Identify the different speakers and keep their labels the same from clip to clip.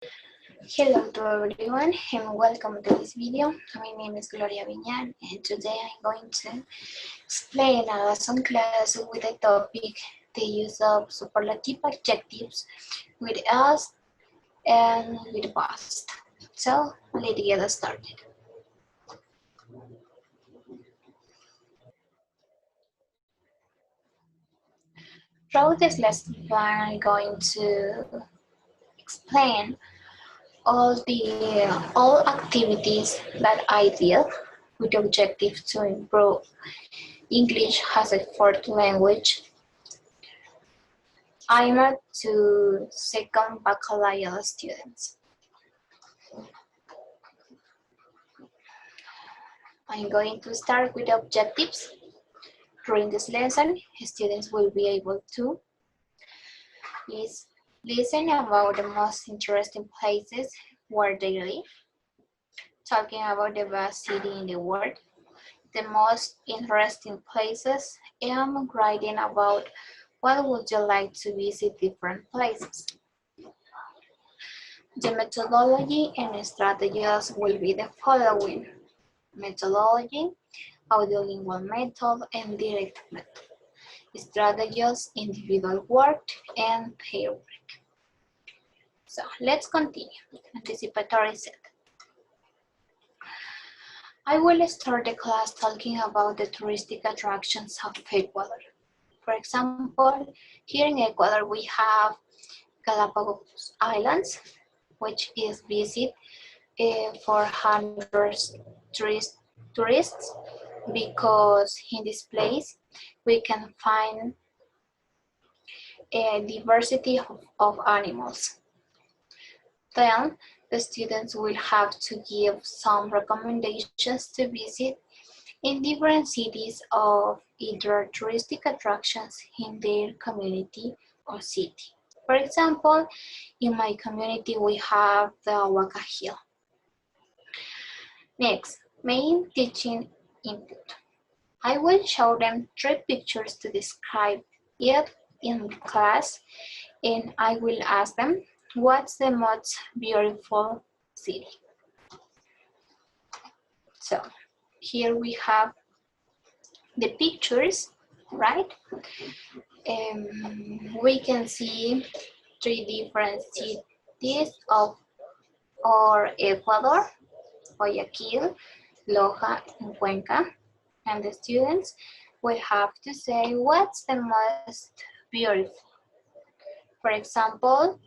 Speaker 1: Hello to everyone and welcome to this video. My name is Gloria Viñan and today I'm going to explain a lesson class with the topic the use of superlative adjectives with us and with past. So let's get started. Throughout this lesson plan I'm going to explain all activities that I did with the objective to improve English as a fourth language. I'm to second baccalaureate students. I'm going to start with the objectives. During this lesson, students will be able to listen about the most interesting places where they live, talking about the best city in the world, the most interesting places, and writing about what would you like to visit different places. The methodology and strategies will be the following: methodology, audiolingual method, and direct method. Strategies, individual work, and pair work. So let's continue. Anticipatory set. I will start the class talking about the touristic attractions of Ecuador. For example, here in Ecuador we have Galapagos Islands, which is visit for hundreds tourists because in this place we can find a diversity of animals. Then the students will have to give some recommendations to visit in different cities of either touristic attractions in their community or city. For example, in my community we have the Huaca Hill. Next, main teaching input. I will show them 3 pictures to describe it in class, and I will ask them, what's the most beautiful city? So here we have the pictures, right? We can see 3 different cities of our Ecuador: Guayaquil, Loja, and Cuenca. And the students will have to say what's the most beautiful. For example,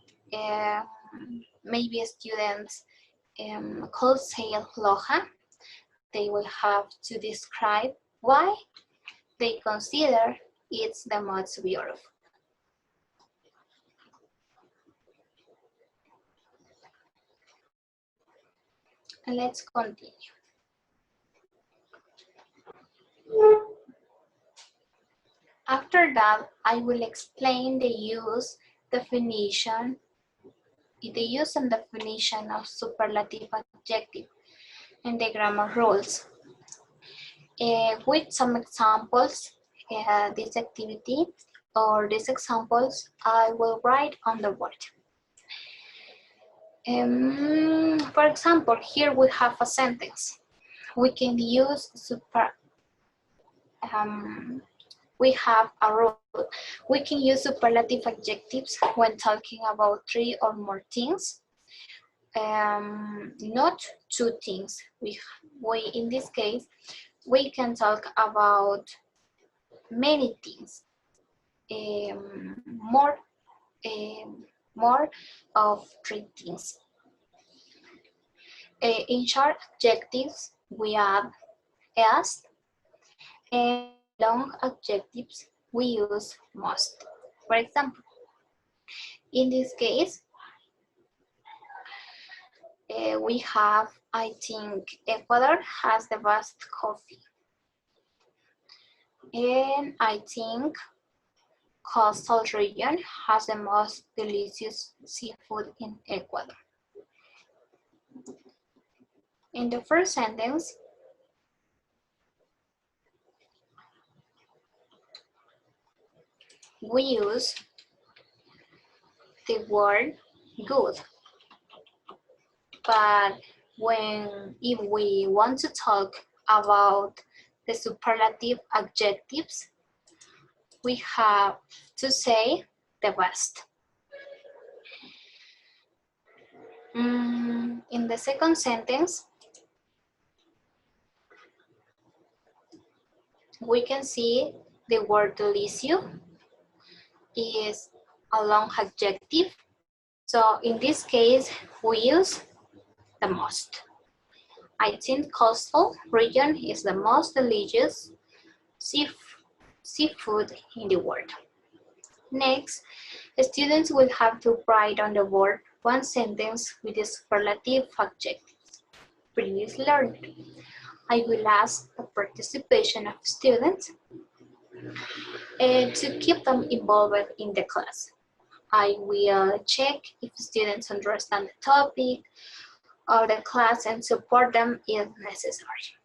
Speaker 1: maybe students could say Loja. They will have to describe why they consider it's the most beautiful. And let's continue. After that, I will explain the use and definition of superlative adjective and the grammar rules. With some examples, this activity or these examples I will write on the board. For example, here we have a sentence. We can use we have a rule. We can use superlative adjectives when talking about 3 or more things. Not 2 things. We in this case, we can talk about many things. More of 3 things. In short adjectives, we add as, and long adjectives, we use must. For example, in this case, we have, I think, Ecuador has the best coffee. And I think coastal region has the most delicious seafood in Ecuador. In the first sentence, we use the word good. But if we want to talk about the superlative adjectives, we have to say the best. In the second sentence, we can see the word delicious is a long adjective. So in this case, we use the most. I think coastal region is the most delicious seafood in the world. Next, students will have to write on the board one sentence with the superlative adjectives previously learned. I will ask the participation of students to keep them involved in the class. I will check if students understand the topic of the class and support them if necessary.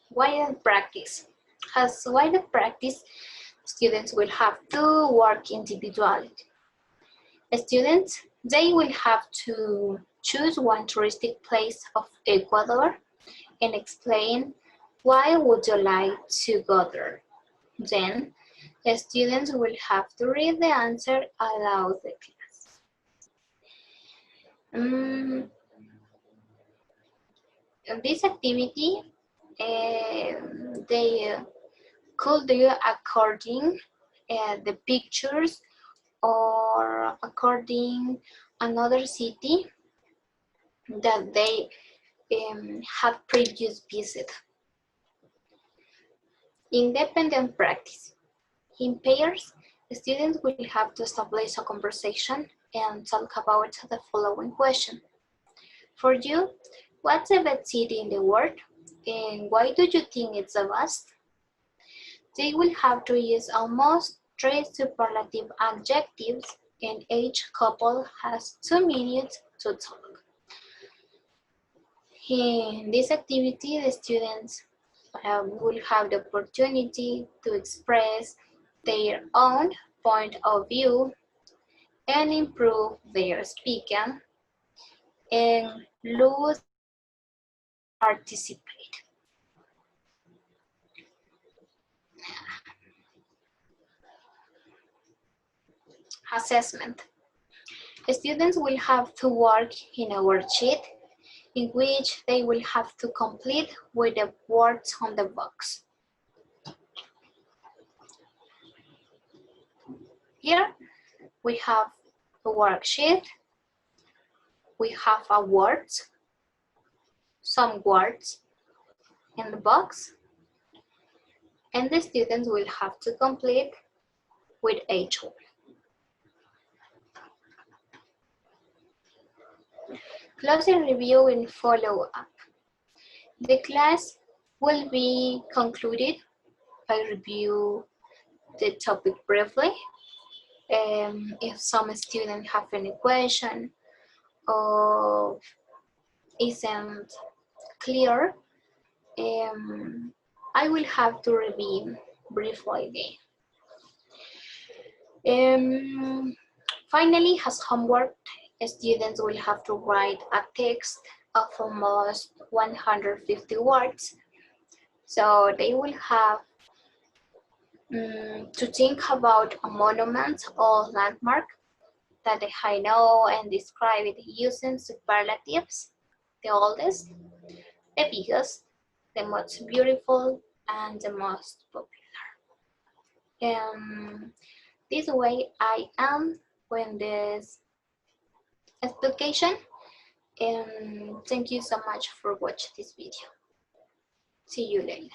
Speaker 1: While practice. While the practice, students will have to work individually. Students, they will have to choose one touristic place of Ecuador and explain why would you like to go there. Then, students will have to read the answer aloud the class. This activity, they could do according the pictures or according another city that they had previous visit. Independent practice. In pairs, students will have to establish a conversation and talk about the following question. For you, what's the best city in the world? And why do you think it's the best? They will have to use almost 3 superlative adjectives, and each couple has 2 minutes to talk. In this activity, the students will have the opportunity to express their own point of view and improve their speaking and lose participate. Assessment. Students will have to work in a worksheet in which they will have to complete with the words on the box. Here we have a worksheet, we have a words, some words in the box, and the students will have to complete with each one. Closing review and follow up. The class will be concluded. I review the topic briefly. If some students have any question or isn't clear, I will have to review briefly again. Finally, as homework, students will have to write a text of almost 150 words. So they will have to think about a monument or landmark that they know and describe it using superlatives: the oldest, the biggest, the most beautiful, and the most popular. This way I am when this explication. And thank you so much for watching this video. See you later.